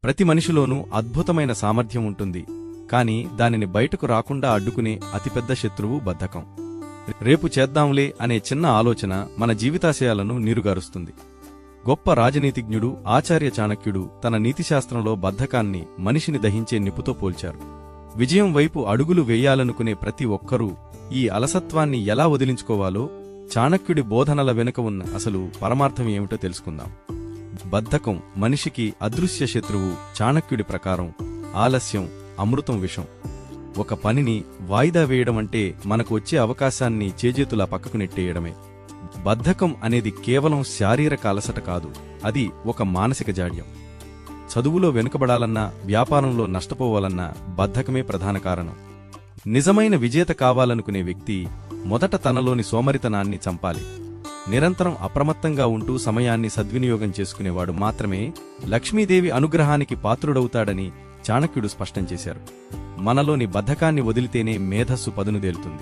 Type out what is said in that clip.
ప్రతి మనిషిలోనూ అద్భుతమైన సామర్థ్యం ఉంటుంది, కాని దానిని బయటకు రాకుండా అడ్డుకునే అతిపెద్ద శత్రువు బద్ధకం. రేపు చేద్దాంలే అనే చిన్న ఆలోచన మన జీవితాశయాలను నీరుగారుస్తుంది. గొప్ప రాజనీతిజ్ఞుడు ఆచార్య చాణక్యుడు తన నీతిశాస్త్రంలో బద్ధకాన్ని మనిషిని దహించే నిప్పుతో పోల్చారు. విజయం వైపు అడుగులు వేయాలనుకునే ప్రతి ఒక్కరూ ఈ అలసత్వాన్ని ఎలా వదిలించుకోవాలో చాణక్యుడి బోధనల వెనుక ఉన్న అసలు పరమార్థం ఏమిటో తెలుసుకుందాం. బద్ధకం మనిషికి అదృశ్య శత్రువు. చాణక్యుడి ప్రకారం ఆలస్యం అమృతం విషం. ఒక పనిని వాయిదా వేయడమంటే మనకు వచ్చే అవకాశాన్ని చేజేతులా పక్కకు నెట్టేయడమే. బద్ధకం అనేది కేవలం శారీరక అలసట కాదు, అది ఒక మానసిక జాడ్యం. చదువులో వెనుకబడాలన్నా, వ్యాపారంలో నష్టపోవాలన్నా బద్ధకమే ప్రధాన కారణం. నిజమైన విజేత కావాలనుకునే వ్యక్తి మొదట తనలోని సోమరితనాన్ని చంపాలి. నిరంతరం అప్రమత్తంగా ఉంటూ సమయాన్ని సద్వినియోగం చేసుకునేవాడు మాత్రమే లక్ష్మీదేవి అనుగ్రహానికి పాత్రుడవుతాడని చాణక్యుడు స్పష్టం చేశారు. మనలోని బద్ధకాన్ని వదిలితేనే మేధస్సు పదునుదేలుతుంది.